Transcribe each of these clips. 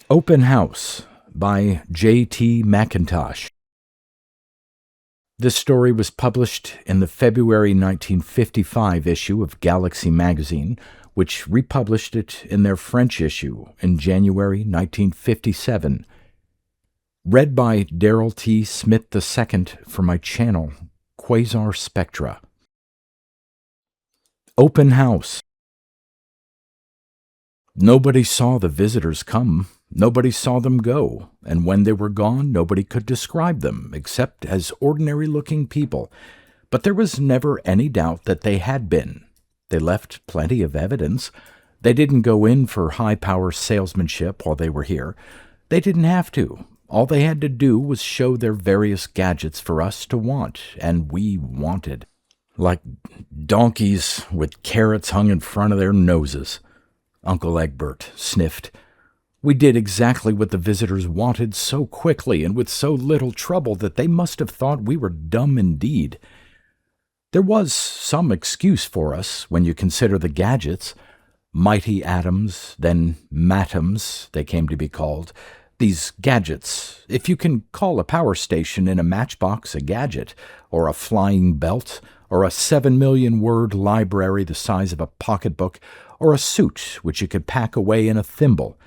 Open House by J.T. McIntosh. This story was published in the February 1955 issue of Galaxy magazine, which republished it in their French issue in January 1957. Read by Darrell T. Smith II for my channel, Quasar Spectra. Open House. Nobody saw the visitors come. Nobody saw them go, and when they were gone, nobody could describe them except as ordinary-looking people. But there was never any doubt that they had been. They left plenty of evidence. They didn't go in for high-power salesmanship while they were here. They didn't have to. All they had to do was show their various gadgets for us to want, and we wanted. Like donkeys with carrots hung in front of their noses. Uncle Egbert sniffed. We did exactly what the visitors wanted so quickly and with so little trouble that they must have thought we were dumb indeed. There was some excuse for us when you consider the gadgets. Mighty atoms, then matoms, they came to be called. These gadgets, if you can call a power station in a matchbox a gadget, or a flying belt, or a 7 million-word library the size of a pocketbook, or a suit which you could pack away in a thimble.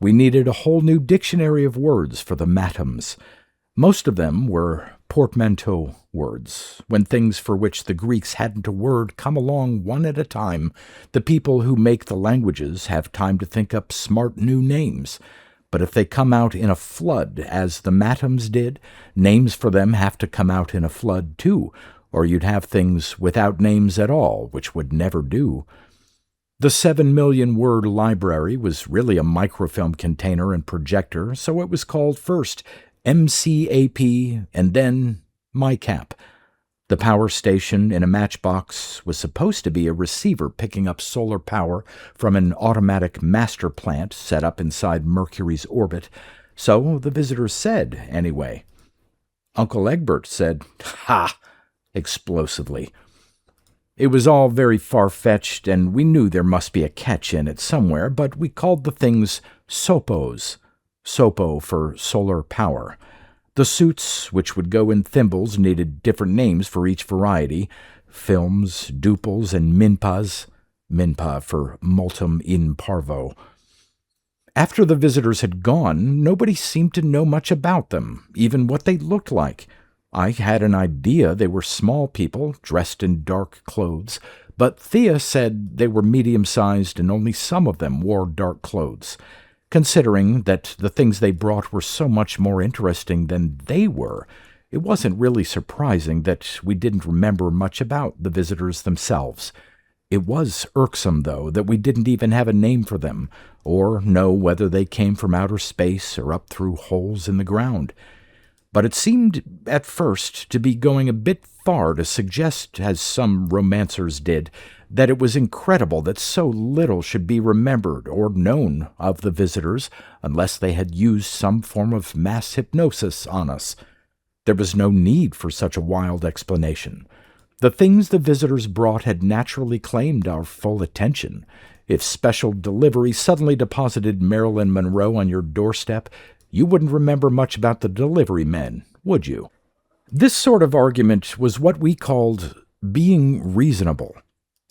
We needed a whole new dictionary of words for the matoms. Most of them were portmanteau words. When things for which the Greeks hadn't a word come along one at a time, the people who make the languages have time to think up smart new names. But if they come out in a flood, as the matoms did, names for them have to come out in a flood too, or you'd have things without names at all, which would never do. The 7 million-word library was really a microfilm container and projector, so it was called first MCAP and then MyCap. The power station in a matchbox was supposed to be a receiver picking up solar power from an automatic master plant set up inside Mercury's orbit, so the visitors said, anyway. Uncle Egbert said, "Ha!" explosively. It was all very far-fetched, and we knew there must be a catch in it somewhere, but we called the things SOPOs. SOPO for solar power. The suits, which would go in thimbles, needed different names for each variety. Films, duples, and minpas. Minpa for multum in parvo. After the visitors had gone, nobody seemed to know much about them, even what they looked like. I had an idea they were small people, dressed in dark clothes, but Thea said they were medium-sized and only some of them wore dark clothes. Considering that the things they brought were so much more interesting than they were, it wasn't really surprising that we didn't remember much about the visitors themselves. It was irksome, though, that we didn't even have a name for them, or know whether they came from outer space or up through holes in the ground. But it seemed at first to be going a bit far to suggest, as some romancers did, that it was incredible that so little should be remembered or known of the visitors unless they had used some form of mass hypnosis on us. There was no need for such a wild explanation. The things the visitors brought had naturally claimed our full attention. If special delivery suddenly deposited Marilyn Monroe on your doorstep, you wouldn't remember much about the delivery men, would you? This sort of argument was what we called being reasonable.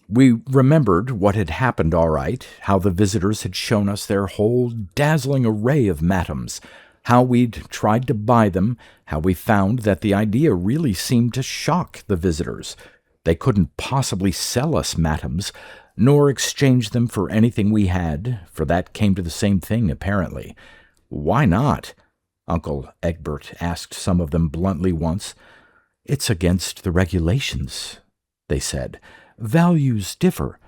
We remembered what had happened all right, how the visitors had shown us their whole dazzling array of matoms, how we'd tried to buy them, how we found that the idea really seemed to shock the visitors. They couldn't possibly sell us matoms, nor exchange them for anything we had, for that came to the same thing, apparently. Why not? Uncle Egbert asked some of them bluntly once. It's against the regulations, they said. Values differ.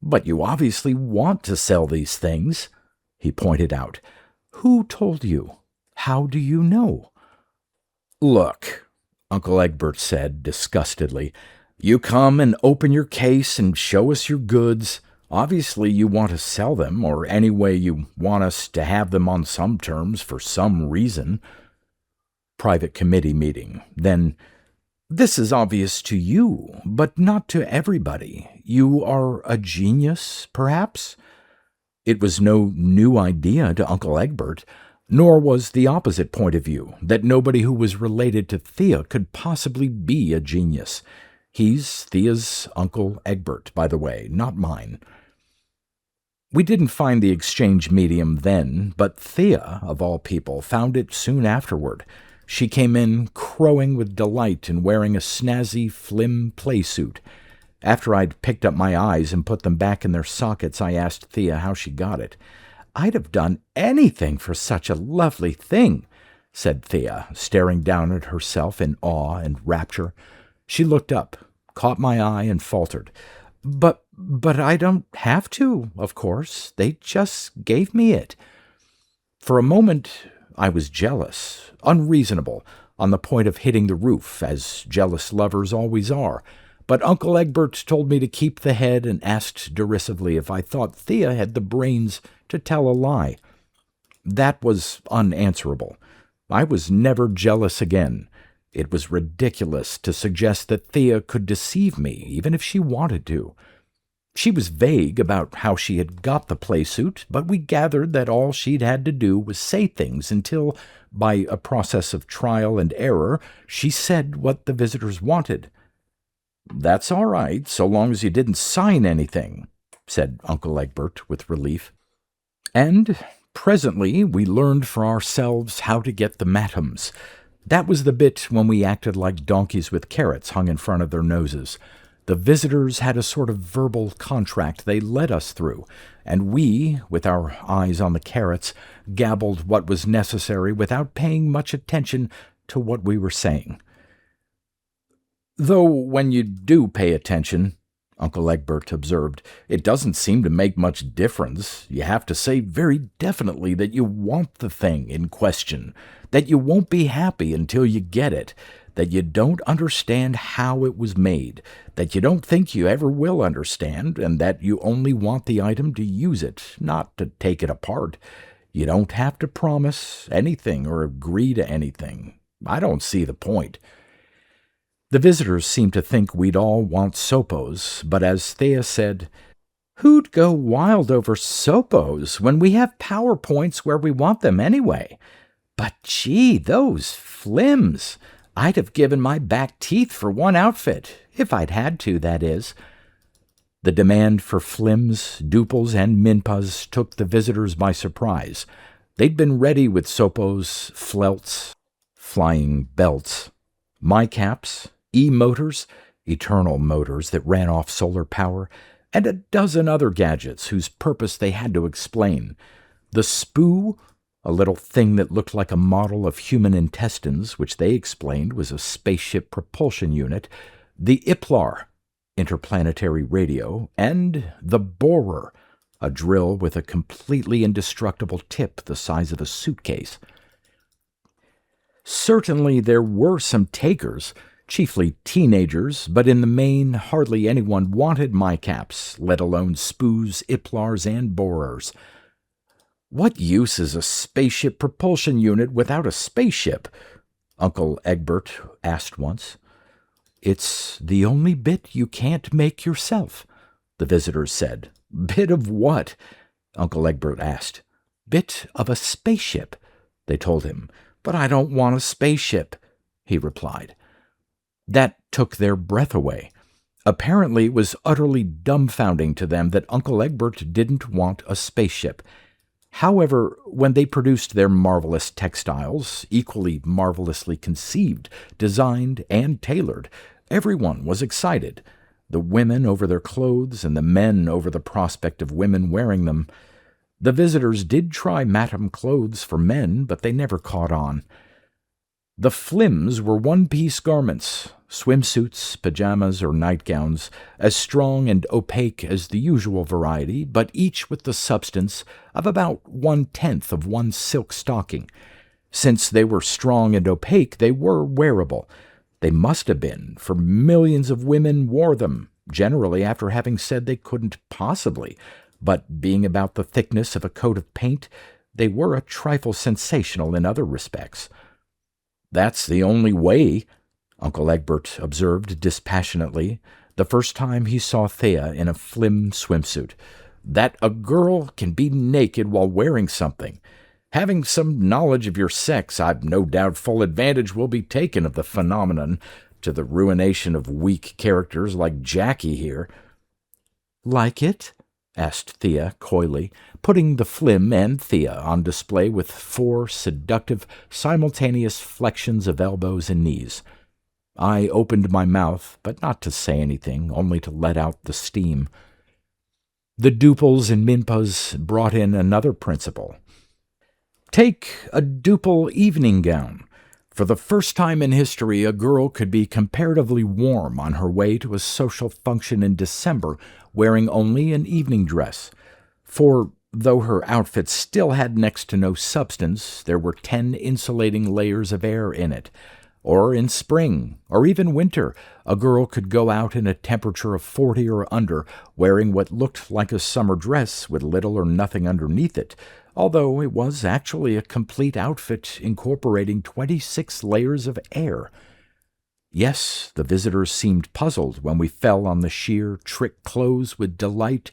But you obviously want to sell these things, he pointed out. Who told you? How do you know? Look, Uncle Egbert said disgustedly, you come and open your case and show us your goods. Obviously, you want to sell them, or anyway you want us to have them on some terms for some reason. Private committee meeting. Then, this is obvious to you, but not to everybody. You are a genius, perhaps? It was no new idea to Uncle Egbert, nor was the opposite point of view, that nobody who was related to Thea could possibly be a genius. He's Thea's Uncle Egbert, by the way, not mine. We didn't find the exchange medium then, but Thea, of all people, found it soon afterward. She came in crowing with delight and wearing a snazzy flim play suit. After I'd picked up my eyes and put them back in their sockets, I asked Thea how she got it. "I'd have done anything for such a lovely thing," said Thea, staring down at herself in awe and rapture. She looked up, caught my eye, and faltered. But I don't have to, of course. They just gave me it." For a moment I was jealous, unreasonable, on the point of hitting the roof, as jealous lovers always are. But Uncle Egbert told me to keep the head and asked derisively if I thought Thea had the brains to tell a lie. That was unanswerable. I was never jealous again. It was ridiculous to suggest that Thea could deceive me, even if she wanted to. She was vague about how she had got the playsuit, but we gathered that all she'd had to do was say things until, by a process of trial and error, she said what the visitors wanted. "That's all right, so long as you didn't sign anything," said Uncle Egbert with relief. And presently we learned for ourselves how to get the matums. That was the bit when we acted like donkeys with carrots hung in front of their noses. The visitors had a sort of verbal contract they led us through, and we, with our eyes on the carrots, gabbled what was necessary without paying much attention to what we were saying. "Though when you do pay attention," Uncle Egbert observed, "it doesn't seem to make much difference. You have to say very definitely that you want the thing in question, that you won't be happy until you get it, that you don't understand how it was made, that you don't think you ever will understand, and that you only want the item to use it, not to take it apart. You don't have to promise anything or agree to anything. I don't see the point." The visitors seemed to think we'd all want sopos, but as Thea said, "Who'd go wild over sopos when we have PowerPoints where we want them anyway? But gee, those flims! I'd have given my back teeth for one outfit, if I'd had to, that is." The demand for flims, duples, and minpas took the visitors by surprise. They'd been ready with sopos, felts, flying belts, my-caps, e-motors, eternal motors that ran off solar power, and a dozen other gadgets whose purpose they had to explain. The spoo, a little thing that looked like a model of human intestines, which they explained was a spaceship propulsion unit, the IPLAR, interplanetary radio, and the borer, a drill with a completely indestructible tip the size of a suitcase. Certainly there were some takers, chiefly teenagers, but in the main hardly anyone wanted my-caps, let alone spoos, iplars, and borers. "What use is a spaceship propulsion unit without a spaceship?" Uncle Egbert asked once. "It's the only bit you can't make yourself," the visitors said. "Bit of what?" Uncle Egbert asked. "Bit of a spaceship," they told him. "But I don't want a spaceship," he replied. That took their breath away. Apparently it was utterly dumbfounding to them that Uncle Egbert didn't want a spaceship. However, when they produced their marvelous textiles, equally marvelously conceived, designed, and tailored, everyone was excited. The women over their clothes and the men over the prospect of women wearing them. The visitors did try Matam clothes for men, but they never caught on. The flims were one-piece garments, swimsuits, pajamas, or nightgowns, as strong and opaque as the usual variety, but each with the substance of about 1/10 of one silk stocking. Since they were strong and opaque, they were wearable. They must have been, for millions of women wore them, generally after having said they couldn't possibly, but being about the thickness of a coat of paint, they were a trifle sensational in other respects. "That's the only way," Uncle Egbert observed dispassionately, the first time he saw Thea in a flim swimsuit. that a girl can be naked while wearing something. Having some knowledge of your sex, I've no doubt full advantage will be taken of the phenomenon, to the ruination of weak characters like Jackie here." "Like it?" asked Thea coyly, putting the Flim and Thea on display with 4 seductive, simultaneous flexions of elbows and knees. I opened my mouth, but not to say anything, only to let out the steam. The Duples and Minpas brought in another principle. Take a duple evening gown. For the first time in history, a girl could be comparatively warm on her way to a social function in December, wearing only an evening dress. For, though her outfit still had next to no substance, there were 10 insulating layers of air in it. Or in spring, or even winter, a girl could go out in a temperature of 40 or under, wearing what looked like a summer dress with little or nothing underneath it, although it was actually a complete outfit incorporating 26 layers of air. Yes, the visitors seemed puzzled when we fell on the sheer trick clothes with delight,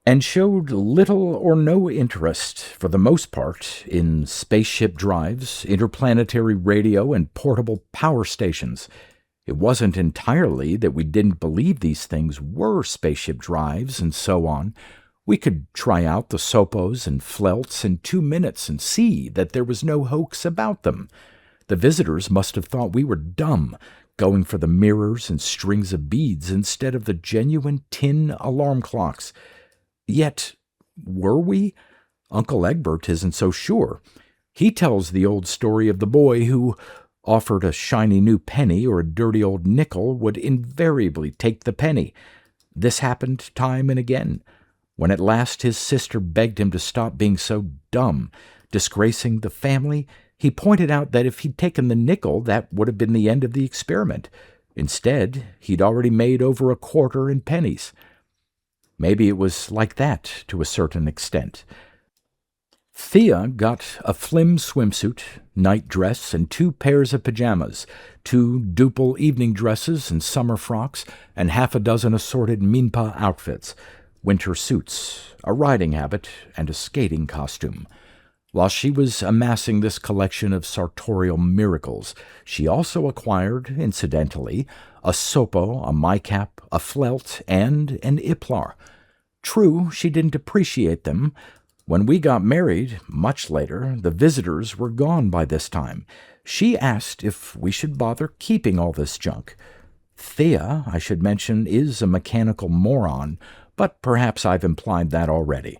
and showed little or no interest, for the most part, in spaceship drives, interplanetary radio, and portable power stations. It wasn't entirely that we didn't believe these things were spaceship drives and so on. We could try out the Sopos and Flelts in 2 minutes and see that there was no hoax about them. The visitors must have thought we were dumb, going for the mirrors and strings of beads instead of the genuine tin alarm clocks. Yet, were we? Uncle Egbert isn't so sure. He tells the old story of the boy who, offered a shiny new penny or a dirty old nickel, would invariably take the penny. This happened time and again. When at last his sister begged him to stop being so dumb, disgracing the family, he pointed out that if he'd taken the nickel, that would have been the end of the experiment. Instead, he'd already made over a quarter in pennies. Maybe it was like that to a certain extent. Thea got a Flim swimsuit, night dress, and 2 pairs of pajamas, 2 duple evening dresses and summer frocks, and half a dozen assorted Minpa outfits, winter suits, a riding habit, and a skating costume. While she was amassing this collection of sartorial miracles, she also acquired, incidentally, a Sopo, a Mycap, a Flelt, and an Iplar. True, she didn't appreciate them. When we got married, much later, the visitors were gone by this time. She asked if we should bother keeping all this junk. Thea, I should mention, is a mechanical moron, but perhaps I've implied that already.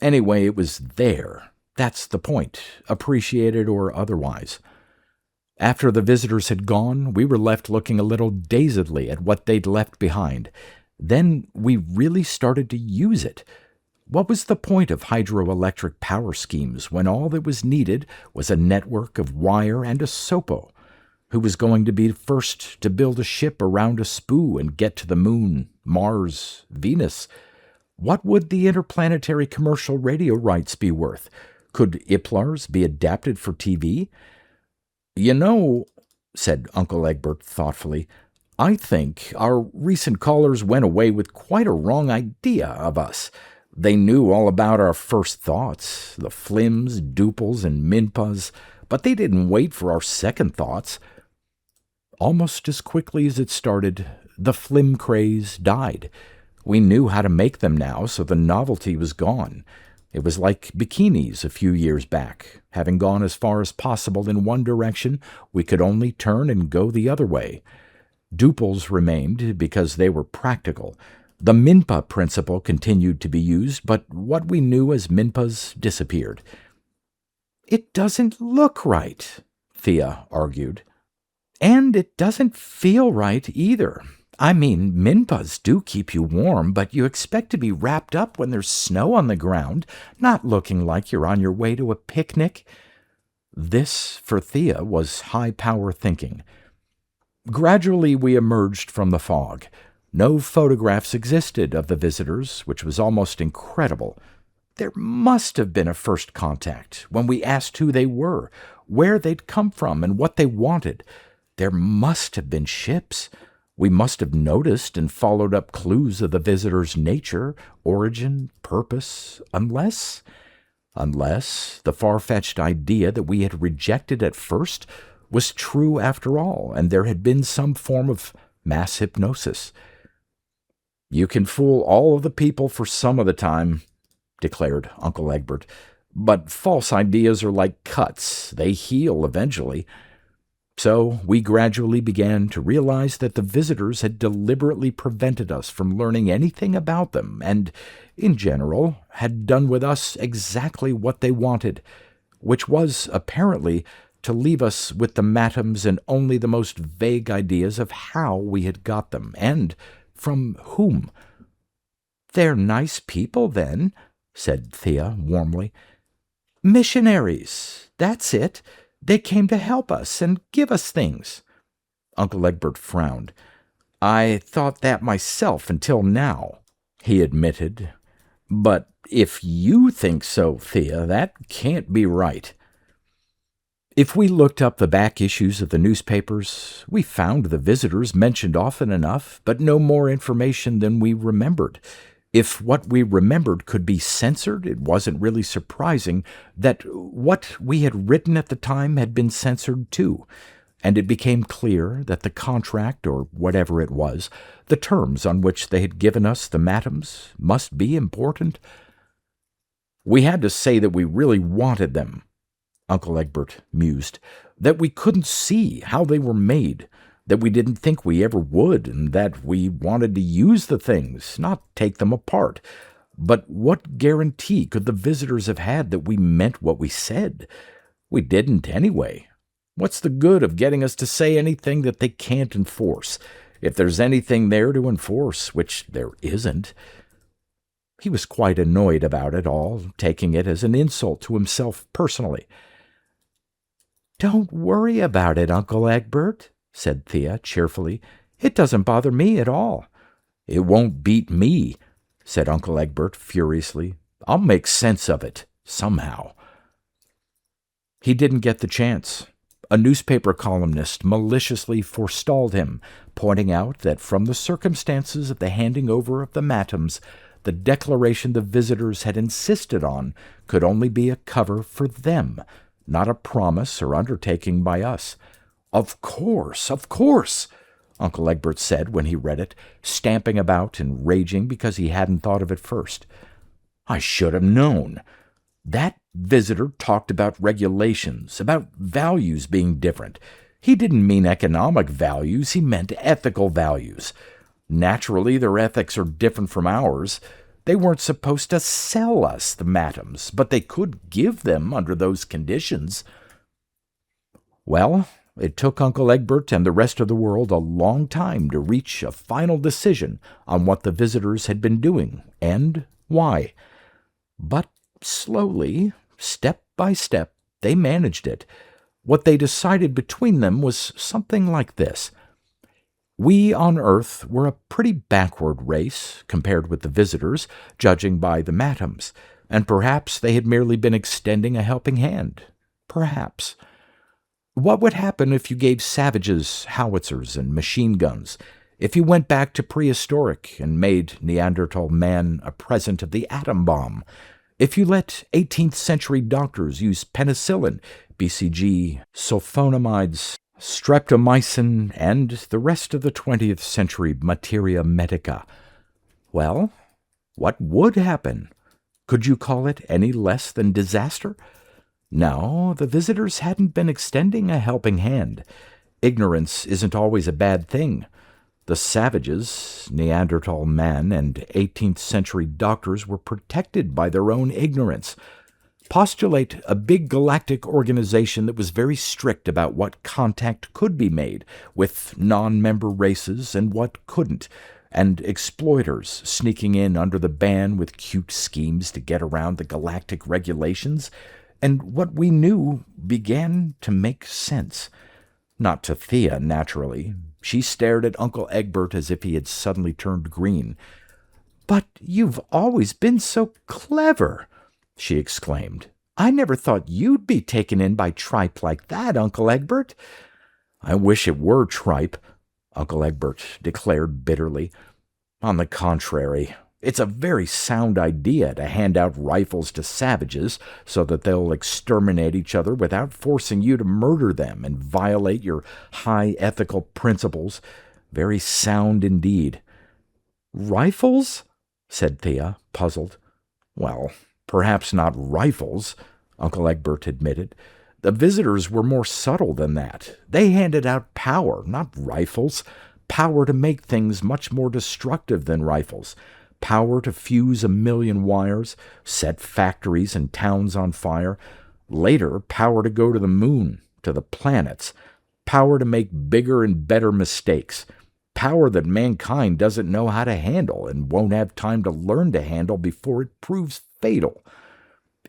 Anyway, it was there. That's the point, appreciated or otherwise. After the visitors had gone, we were left looking a little dazedly at what they'd left behind. Then we really started to use it. What was the point of hydroelectric power schemes when all that was needed was a network of wire and a Sopo? Who was going to be first to build a ship around a spoo and get to the moon, Mars, Venus? What would the interplanetary commercial radio rights be worth? Could Iplars be adapted for TV? "You know," said Uncle Egbert thoughtfully, "I think our recent callers went away with quite a wrong idea of us. They knew all about our first thoughts, the Flims, Duples, and Minpas, but they didn't wait for our second thoughts." Almost as quickly as it started, the Flim craze died. We knew how to make them now, so the novelty was gone. It was like bikinis a few years back. Having gone as far as possible in one direction, we could only turn and go the other way. Duples remained because they were practical. The Minpa principle continued to be used, but what we knew as Minpas disappeared. "It doesn't look right," Thea argued. "And it doesn't feel right either. I mean, Minpas do keep you warm, but you expect to be wrapped up when there's snow on the ground, not looking like you're on your way to a picnic." This, for Thea, was high-power thinking. Gradually we emerged from the fog. No photographs existed of the visitors, which was almost incredible. There must have been a first contact when we asked who they were, where they'd come from, and what they wanted. There must have been ships. We must have noticed and followed up clues of the visitor's nature, origin, purpose, unless the far-fetched idea that we had rejected at first was true after all, and there had been some form of mass hypnosis. "You can fool all of the people for some of the time," declared Uncle Egbert, "but false ideas are like cuts. They heal eventually." So we gradually began to realize that the visitors had deliberately prevented us from learning anything about them and, in general, had done with us exactly what they wanted, which was, apparently, to leave us with the matoms and only the most vague ideas of how we had got them, and from whom. "They're nice people, then," said Thea warmly. "Missionaries, that's it. They came to help us and give us things." Uncle Egbert frowned. "I thought that myself until now," he admitted. "But if you think so, Thea, that can't be right." If we looked up the back issues of the newspapers, we found the visitors mentioned often enough, but no more information than we remembered. If what we remembered could be censored, it wasn't really surprising that what we had written at the time had been censored too, and it became clear that the contract, or whatever it was, the terms on which they had given us the matoms, must be important. "We had to say that we really wanted them," Uncle Egbert mused, "that we couldn't see how they were made, that we didn't think we ever would, and that we wanted to use the things, not take them apart. But what guarantee could the visitors have had that we meant what we said? We didn't anyway. What's the good of getting us to say anything that they can't enforce, if there's anything there to enforce, which there isn't?" He was quite annoyed about it all, taking it as an insult to himself personally. "Don't worry about it, Uncle Egbert," said Thea cheerfully. "It doesn't bother me at all." "It won't beat me," said Uncle Egbert furiously. "I'll make sense of it, somehow." He didn't get the chance. A newspaper columnist maliciously forestalled him, pointing out that from the circumstances of the handing over of the matoms, the declaration the visitors had insisted on could only be a cover for them, not a promise or undertaking by us. Of course, Uncle Egbert said when he read it, stamping about and raging because he hadn't thought of it first. "I should have known. That visitor talked about regulations, about values being different. He didn't mean economic values, he meant ethical values. Naturally, their ethics are different from ours. They weren't supposed to sell us the matoms, but they could give them under those conditions." Well, it took Uncle Egbert and the rest of the world a long time to reach a final decision on what the visitors had been doing and why. But slowly, step by step, they managed it. What they decided between them was something like this. We on Earth were a pretty backward race compared with the visitors, judging by the matoms, and perhaps they had merely been extending a helping hand. Perhaps. What would happen if you gave savages howitzers and machine guns, if you went back to prehistoric and made Neanderthal man a present of the atom bomb, if you let 18th century doctors use penicillin, BCG, sulfonamides, streptomycin, and the rest of the 20th century materia medica? Well, what would happen? Could you call it any less than disaster? No, the visitors hadn't been extending a helping hand. Ignorance isn't always a bad thing. The savages, Neanderthal man, and 18th century doctors were protected by their own ignorance. Postulate a big galactic organization that was very strict about what contact could be made with non-member races and what couldn't, and exploiters sneaking in under the ban with cute schemes to get around the galactic regulations, and what we knew began to make sense. Not to Thea, naturally. She stared at Uncle Egbert as if he had suddenly turned green. "But you've always been so clever," she exclaimed. "I never thought you'd be taken in by tripe like that, Uncle Egbert." "I wish it were tripe," Uncle Egbert declared bitterly. On the contrary, it's a very sound idea to hand out rifles to savages so that they'll exterminate each other without forcing you to murder them and violate your high ethical principles. Very sound indeed. Rifles? Said Thea, puzzled. Well, perhaps not rifles, Uncle Egbert admitted. The visitors were more subtle than that. They handed out power, not rifles. Power to make things much more destructive than rifles. Power to fuse 1,000,000 wires, set factories and towns on fire. Later, power to go to the moon, to the planets. Power to make bigger and better mistakes. Power that mankind doesn't know how to handle and won't have time to learn to handle before it proves fatal.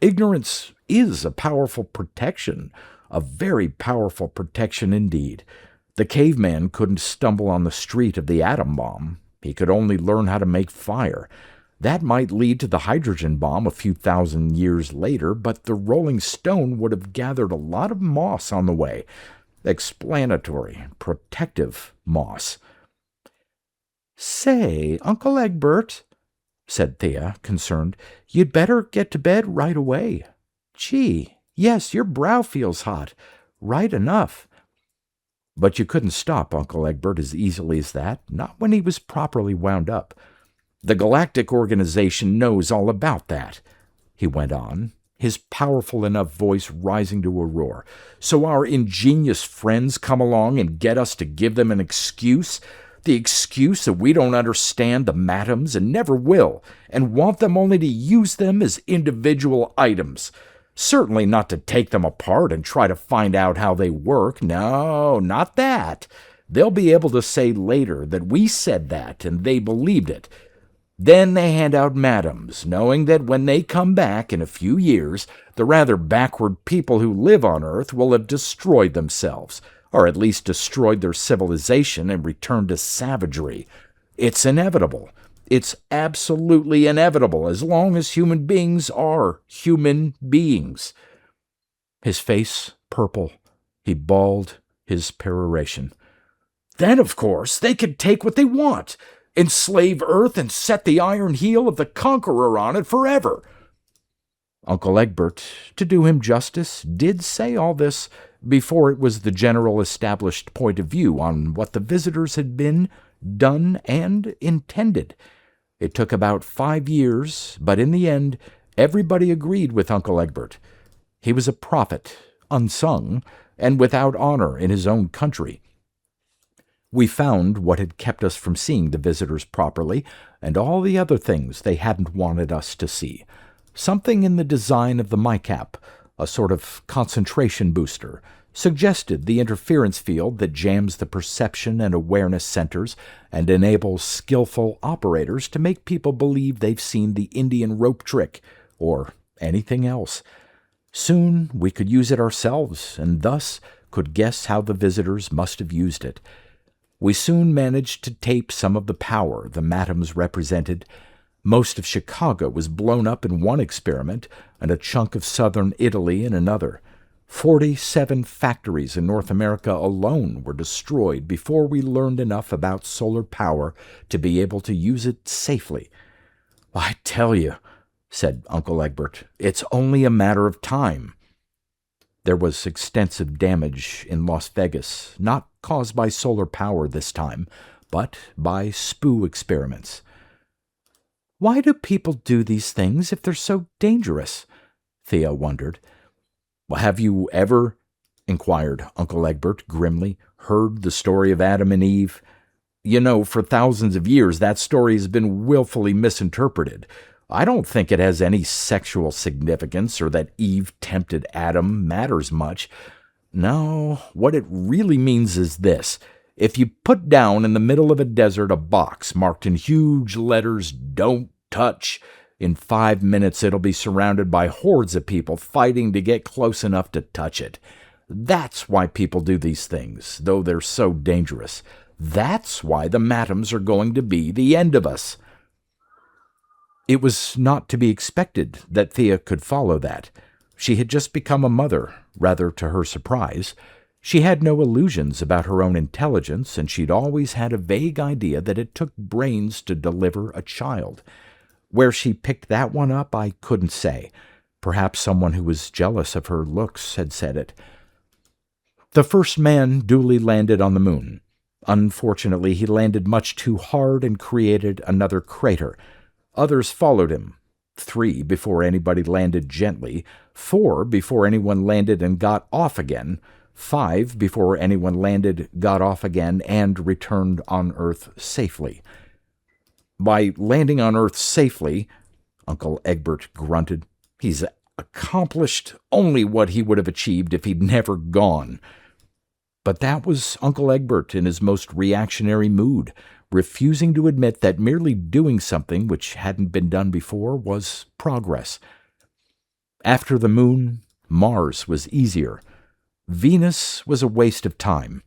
Ignorance is a powerful protection, a very powerful protection indeed. The caveman couldn't stumble on the street of the atom bomb. He could only learn how to make fire. That might lead to the hydrogen bomb a few thousand years later, but the Rolling Stone would have gathered a lot of moss on the way. Explanatory, protective moss. Say, Uncle Egbert, said Thea, concerned, you'd better get to bed right away. Gee, yes, your brow feels hot. Right enough. But you couldn't stop Uncle Egbert as easily as that, not when he was properly wound up. The Galactic Organization knows all about that, he went on, his powerful enough voice rising to a roar. So our ingenious friends come along and get us to give them an excuse? The excuse that we don't understand the matoms and never will, and want them only to use them as individual items. Certainly not to take them apart and try to find out how they work. No, not that. They'll be able to say later that we said that and they believed it. Then they hand out matoms, knowing that when they come back in a few years, the rather backward people who live on Earth will have destroyed themselves, or at least destroyed their civilization and returned to savagery. It's inevitable. It's absolutely inevitable as long as human beings are human beings. His face purple. He bawled his peroration. Then, of course, they could take what they want, enslave Earth and set the iron heel of the conqueror on it forever. Uncle Egbert, to do him justice, did say all this before it was the general established point of view on what the visitors had been, done, and intended. It took about 5 years, but in the end, everybody agreed with Uncle Egbert. He was a prophet, unsung, and without honor in his own country. We found what had kept us from seeing the visitors properly, and all the other things they hadn't wanted us to see. Something in the design of the MICAP, a sort of concentration booster, suggested the interference field that jams the perception and awareness centers and enables skillful operators to make people believe they've seen the Indian rope trick or anything else. Soon we could use it ourselves and thus could guess how the visitors must have used it. We soon managed to tape some of the power the matoms represented. Most of Chicago was blown up in one experiment and a chunk of southern Italy in another. 47 factories in North America alone were destroyed before we learned enough about solar power to be able to use it safely. I tell you, said Uncle Egbert, it's only a matter of time. There was extensive damage in Las Vegas, not caused by solar power this time, but by SPOO experiments. Why do people do these things if they're so dangerous? Thea wondered. Well, have you ever, inquired Uncle Egbert grimly, heard the story of Adam and Eve? You know, for thousands of years that story has been willfully misinterpreted. I don't think it has any sexual significance or that Eve tempted Adam matters much. No, what it really means is this. If you put down in the middle of a desert a box marked in huge letters, "Don't touch," in 5 minutes it'll be surrounded by hordes of people fighting to get close enough to touch it. That's why people do these things, though they're so dangerous. That's why the matoms are going to be the end of us. It was not to be expected that Thea could follow that. She had just become a mother, rather to her surprise. She had no illusions about her own intelligence, and she'd always had a vague idea that it took brains to deliver a child. Where she picked that one up, I couldn't say. Perhaps someone who was jealous of her looks had said it. The first man duly landed on the moon. Unfortunately, he landed much too hard and created another crater. Others followed him. 3 before anybody landed gently, 4 before anyone landed and got off again, 5 before anyone landed, got off again, and returned on Earth safely. By landing on Earth safely, Uncle Egbert grunted, he's accomplished only what he would have achieved if he'd never gone. But that was Uncle Egbert in his most reactionary mood, refusing to admit that merely doing something which hadn't been done before was progress. After the moon, Mars was easier. Venus was a waste of time.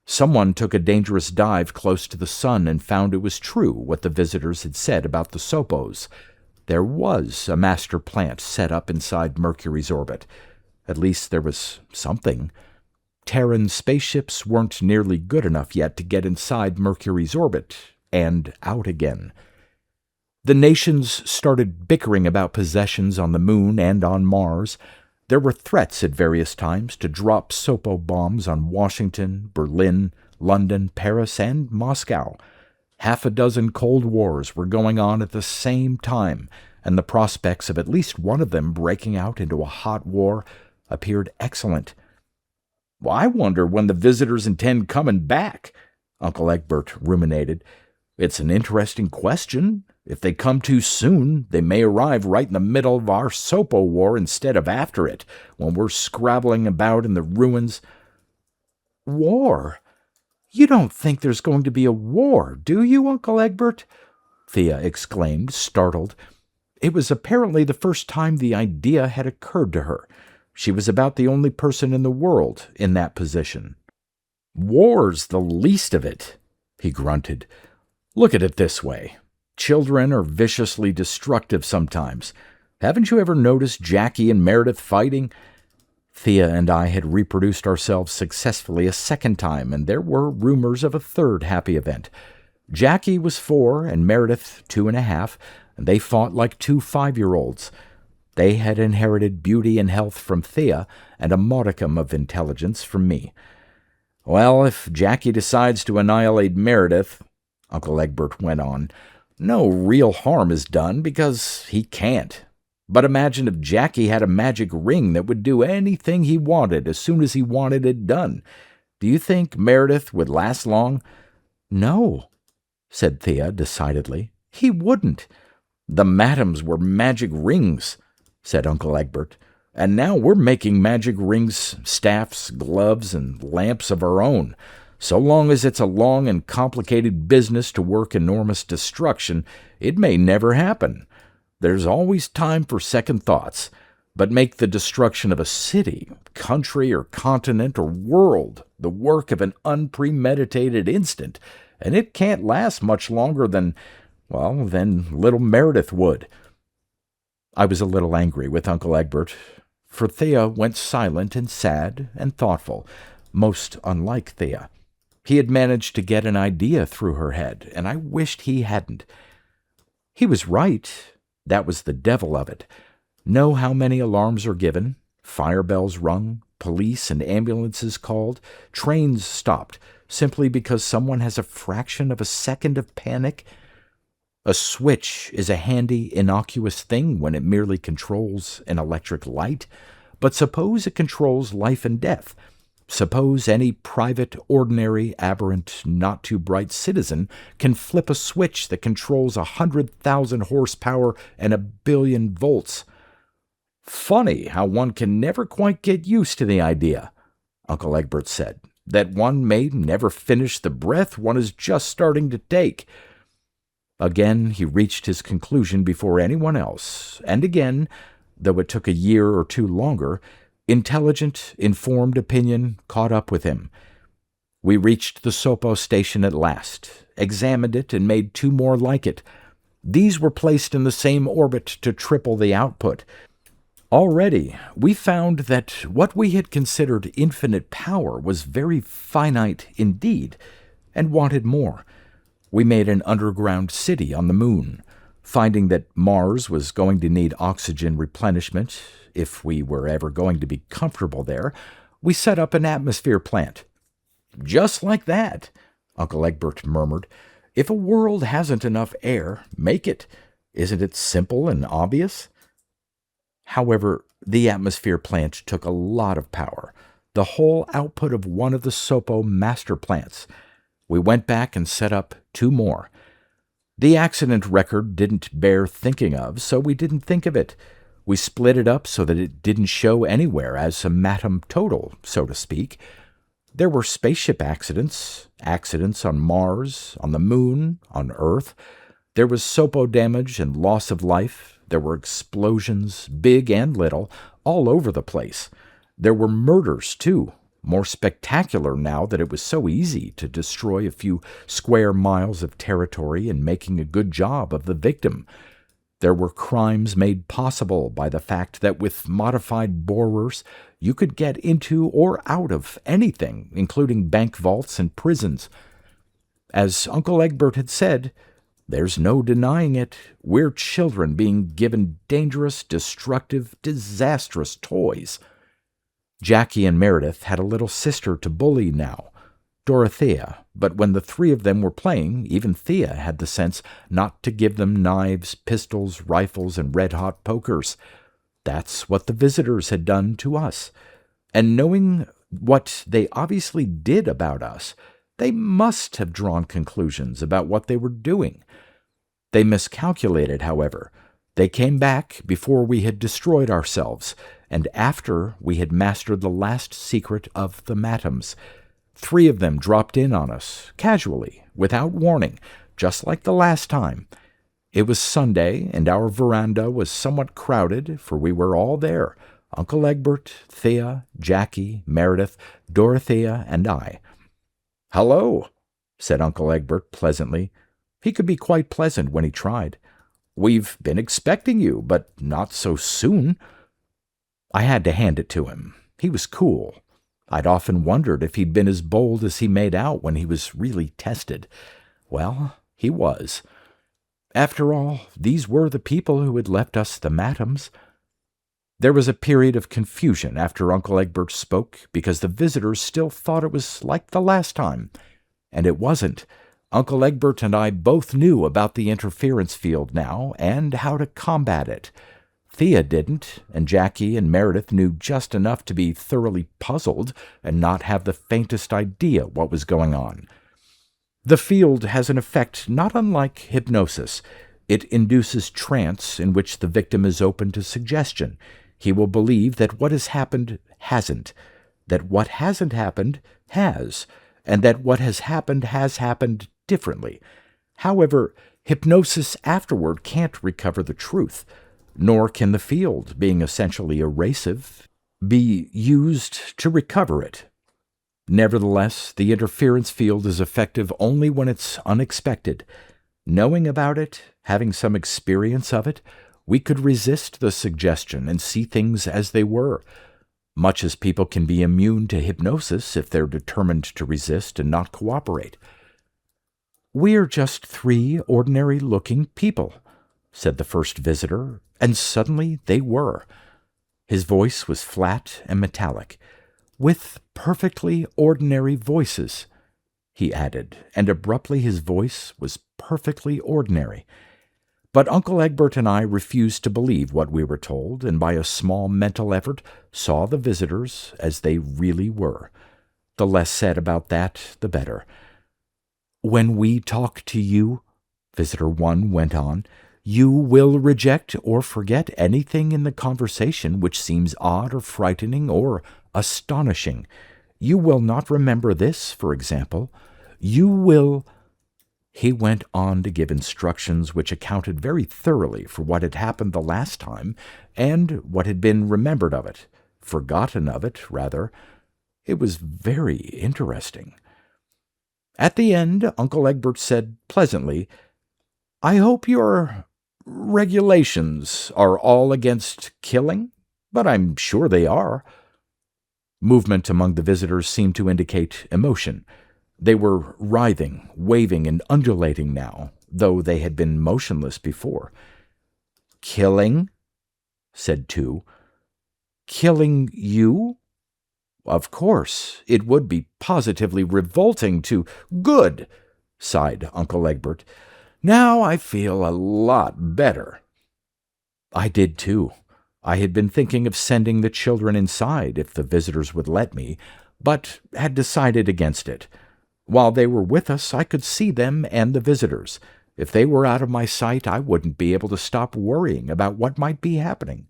Someone took a dangerous dive close to the sun and found it was true what the visitors had said about the Sopos. There was a master plant set up inside Mercury's orbit. At least there was something. Terran spaceships weren't nearly good enough yet to get inside Mercury's orbit and out again. The nations started bickering about possessions on the moon and on Mars. There were threats at various times to drop Sopo bombs on Washington, Berlin, London, Paris, and Moscow. 6 Cold Wars were going on at the same time, and the prospects of at least one of them breaking out into a hot war appeared excellent. "Well, I wonder when the visitors intend coming back," Uncle Egbert ruminated. "It's an interesting question. If they come too soon, they may arrive right in the middle of our Sopo war instead of after it, when we're scrabbling about in the ruins." "War? You don't think there's going to be a war, do you, Uncle Egbert?" Thea exclaimed, startled. It was apparently the first time the idea had occurred to her. She was about the only person in the world in that position. "War's the least of it," he grunted. "Look at it this way. Children are viciously destructive sometimes. Haven't you ever noticed Jackie and Meredith fighting?" Thea and I had reproduced ourselves successfully a second time, and there were rumors of a third happy event. Jackie was 4 and Meredith 2.5, and they fought like 2 5-year-olds. They had inherited beauty and health from Thea and a modicum of intelligence from me. "Well, if Jackie decides to annihilate Meredith," Uncle Egbert went on, "no real harm is done because he can't. But imagine if Jackie had a magic ring that would do anything he wanted as soon as he wanted it done. Do you think Meredith would last long?" "No," said Thea decidedly. "He wouldn't." "The Madams were magic rings," said Uncle Egbert. "And now we're making magic rings, staffs, gloves, and lamps of our own. So long as it's a long and complicated business to work enormous destruction, it may never happen. There's always time for second thoughts. But make the destruction of a city, country, or continent, or world the work of an unpremeditated instant, and it can't last much longer than little Meredith would." I was a little angry with Uncle Egbert, for Thea went silent and sad and thoughtful, most unlike Thea. He had managed to get an idea through her head, and I wished he hadn't. He was right. That was the devil of it. Know how many alarms are given, fire bells rung, police and ambulances called, trains stopped, simply because someone has a fraction of a second of panic? A switch is a handy, innocuous thing when it merely controls an electric light, but suppose it controls life and death. Suppose any private, ordinary, aberrant, not-too-bright citizen can flip a switch that controls 100,000 horsepower and 1,000,000,000 volts. "Funny how one can never quite get used to the idea," Uncle Egbert said, "that one may never finish the breath one is just starting to take." Again he reached his conclusion before anyone else, and again, though it took a year or 2 longer, intelligent, informed opinion caught up with him. We reached the Sopo station at last, examined it, and made 2 more like it. These were placed in the same orbit to triple the output. Already, we found that what we had considered infinite power was very finite indeed, and wanted more. We made an underground city on the moon, finding that Mars was going to need oxygen replenishment. If we were ever going to be comfortable there, we set up an atmosphere plant. "Just like that," Uncle Egbert murmured. "If a world hasn't enough air, make it. Isn't it simple and obvious?" However, the atmosphere plant took a lot of power, the whole output of one of the SOPO master plants. We went back and set up 2 more. The accident record didn't bear thinking of, so we didn't think of it. We split it up so that it didn't show anywhere as a matum total, so to speak. There were spaceship accidents on Mars, on the Moon, on Earth. There was SOPO damage and loss of life. There were explosions, big and little, all over the place. There were murders, too, more spectacular now that it was so easy to destroy a few square miles of territory and making a good job of the victim. There were crimes made possible by the fact that with modified borers, you could get into or out of anything, including bank vaults and prisons. As Uncle Egbert had said, there's no denying it, we're children being given dangerous, destructive, disastrous toys. Jackie and Meredith had a little sister to bully now, Dorothea, but when the 3 of them were playing, even Thea had the sense not to give them knives, pistols, rifles, and red-hot pokers. That's what the visitors had done to us. And knowing what they obviously did about us, they must have drawn conclusions about what they were doing. They miscalculated, however. They came back before we had destroyed ourselves, and after we had mastered the last secret of the matums. 3 of them dropped in on us, casually, without warning, just like the last time. It was Sunday, and our veranda was somewhat crowded, for we were all there, Uncle Egbert, Thea, Jackie, Meredith, Dorothea, and I. "Hello," said Uncle Egbert pleasantly. He could be quite pleasant when he tried. "We've been expecting you, but not so soon." I had to hand it to him. He was cool. I'd often wondered if he'd been as bold as he made out when he was really tested. Well, he was. After all, these were the people who had left us the matums. There was a period of confusion after Uncle Egbert spoke, because the visitors still thought it was like the last time. And it wasn't. Uncle Egbert and I both knew about the interference field now, and how to combat it. Thea didn't, and Jackie and Meredith knew just enough to be thoroughly puzzled and not have the faintest idea what was going on. The field has an effect not unlike hypnosis. It induces trance in which the victim is open to suggestion. He will believe that what has happened hasn't, that what hasn't happened has, and that what has happened differently. However, hypnosis afterward can't recover the truth, nor can the field, being essentially erasive, be used to recover it. Nevertheless, the interference field is effective only when it's unexpected. Knowing about it, having some experience of it, we could resist the suggestion and see things as they were, much as people can be immune to hypnosis if they're determined to resist and not cooperate. "We're just 3 ordinary-looking people," said the first visitor, and suddenly they were. His voice was flat and metallic. "With perfectly ordinary voices," he added, and abruptly his voice was perfectly ordinary. But Uncle Egbert and I refused to believe what we were told, and by a small mental effort saw the visitors as they really were. The less said about that, the better. "When we talk to you," Visitor 1 went on, "you will reject or forget anything in the conversation which seems odd or frightening or astonishing. You will not remember this, for example. You will—" He went on to give instructions which accounted very thoroughly for what had happened the last time, and what had been remembered of it, forgotten of it, rather. It was very interesting. At the end, Uncle Egbert said pleasantly, "I hope your regulations are all against killing?" "But I'm sure they are." Movement among the visitors seemed to indicate emotion. They were writhing, waving, and undulating now, though they had been motionless before. "Killing?" said two. "Killing you? Of course, it would be positively revolting to—" "Good," sighed Uncle Egbert. "Now I feel a lot better." I did too. I had been thinking of sending the children inside if the visitors would let me, but had decided against it. While they were with us, I could see them and the visitors. If they were out of my sight, I wouldn't be able to stop worrying about what might be happening.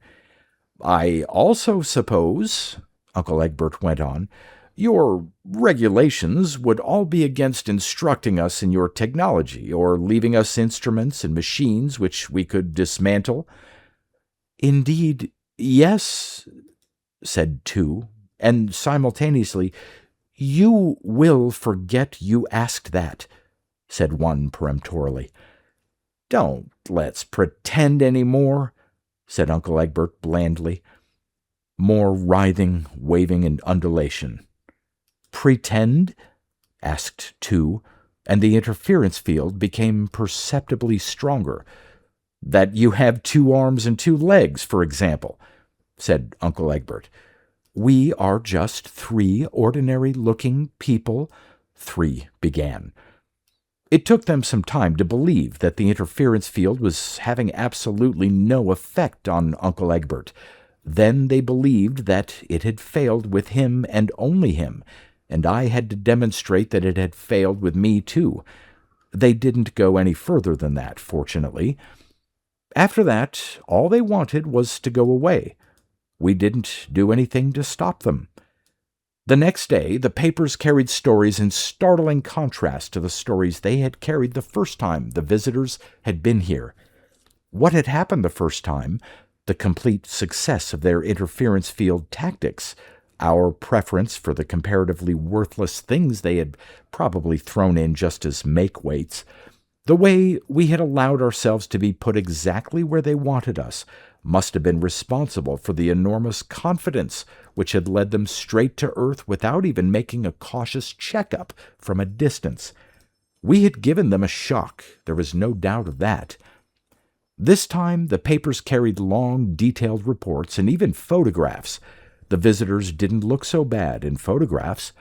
"I also suppose," Uncle Egbert went on, "your regulations would all be against instructing us in your technology, or leaving us instruments and machines which we could dismantle." "Indeed, yes," said two, and simultaneously, "You will forget you asked that," said one peremptorily. "Don't let's pretend any more," said Uncle Egbert blandly. More writhing, waving, and undulation. "Pretend?" asked two, and the interference field became perceptibly stronger. "That you have 2 arms and 2 legs, for example," said Uncle Egbert. "We are just 3 ordinary-looking people," 3 began. It took them some time to believe that the interference field was having absolutely no effect on Uncle Egbert. Then they believed that it had failed with him and only him, and I had to demonstrate that it had failed with me too. They didn't go any further than that, fortunately. After that, all they wanted was to go away. We didn't do anything to stop them. The next day, the papers carried stories in startling contrast to the stories they had carried the first time the visitors had been here. What had happened the first time, the complete success of their interference field tactics, our preference for the comparatively worthless things they had probably thrown in just as make-weights, the way we had allowed ourselves to be put exactly where they wanted us, must have been responsible for the enormous confidence which had led them straight to Earth without even making a cautious checkup from a distance. We had given them a shock, there was no doubt of that. This time the papers carried long, detailed reports and even photographs. The visitors didn't look so bad in photographs.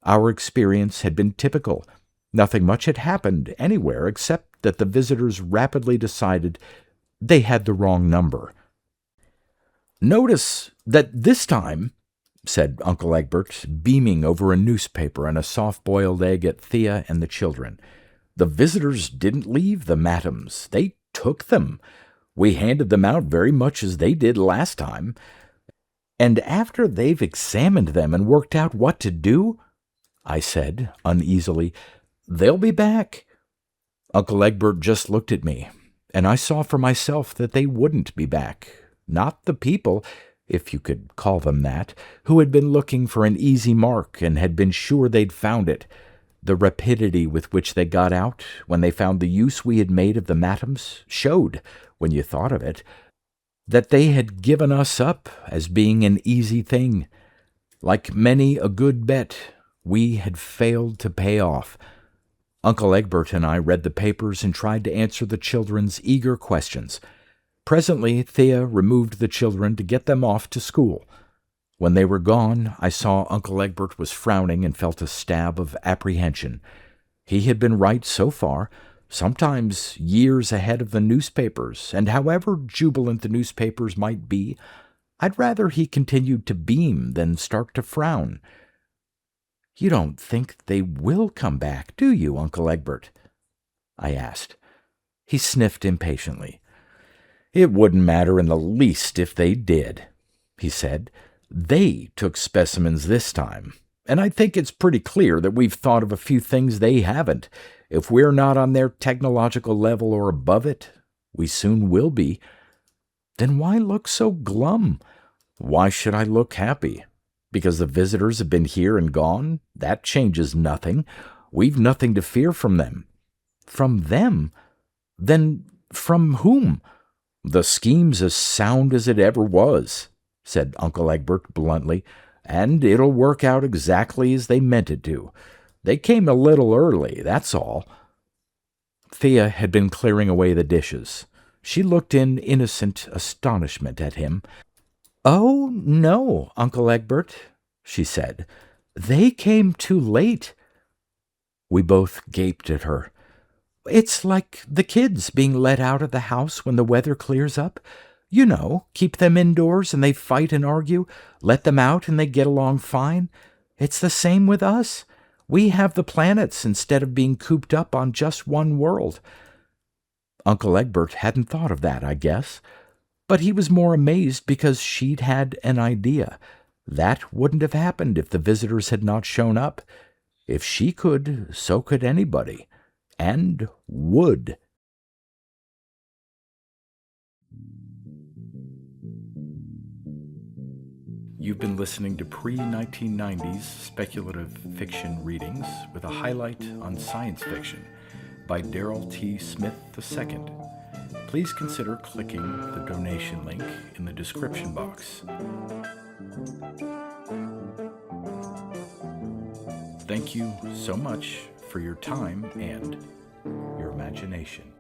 Our experience had been typical. Nothing much had happened anywhere except that the visitors rapidly decided they had the wrong number. "Notice that this time," said Uncle Egbert, beaming over a newspaper and a soft-boiled egg at Thea and the children, "the visitors didn't leave the Mattoms. They took them. We handed them out very much as they did last time. And after they've examined them and worked out what to do," I said uneasily, "they'll be back." Uncle Egbert just looked at me, and I saw for myself that they wouldn't be back. Not the people, if you could call them that, who had been looking for an easy mark and had been sure they'd found it. The rapidity with which they got out, when they found the use we had made of the Mattoms, showed, when you thought of it, that they had given us up as being an easy thing. Like many a good bet, we had failed to pay off. Uncle Egbert and I read the papers and tried to answer the children's eager questions. Presently, Thea removed the children to get them off to school. When they were gone, I saw Uncle Egbert was frowning and felt a stab of apprehension. He had been right so far, sometimes years ahead of the newspapers, and however jubilant the newspapers might be, I'd rather he continued to beam than start to frown. "You don't think they will come back, do you, Uncle Egbert?" I asked. He sniffed impatiently. "It wouldn't matter in the least if they did," he said. "They took specimens this time, and I think it's pretty clear that we've thought of a few things they haven't. If we're not on their technological level or above it, we soon will be." "Then why look so glum?" "Why should I look happy? Because the visitors have been here and gone? That changes nothing. We've nothing to fear from them." "From them? Then from whom?" "The scheme's as sound as it ever was," said Uncle Egbert bluntly, "and it'll work out exactly as they meant it to. They came a little early, that's all." Thea had been clearing away the dishes. She looked in innocent astonishment at him. "Oh, no, Uncle Egbert," she said. "They came too late." We both gaped at her. "It's like the kids being let out of the house when the weather clears up. You know, keep them indoors and they fight and argue, let them out and they get along fine. It's the same with us. We have the planets instead of being cooped up on just one world." Uncle Egbert hadn't thought of that, I guess, but he was more amazed because she'd had an idea. That wouldn't have happened if the visitors had not shown up. If she could, so could anybody. And would. You've been listening to pre-1990s speculative fiction readings with a highlight on science fiction by Darrell T. Smith II. Please consider clicking the donation link in the description box. Thank you so much for your time and your imagination.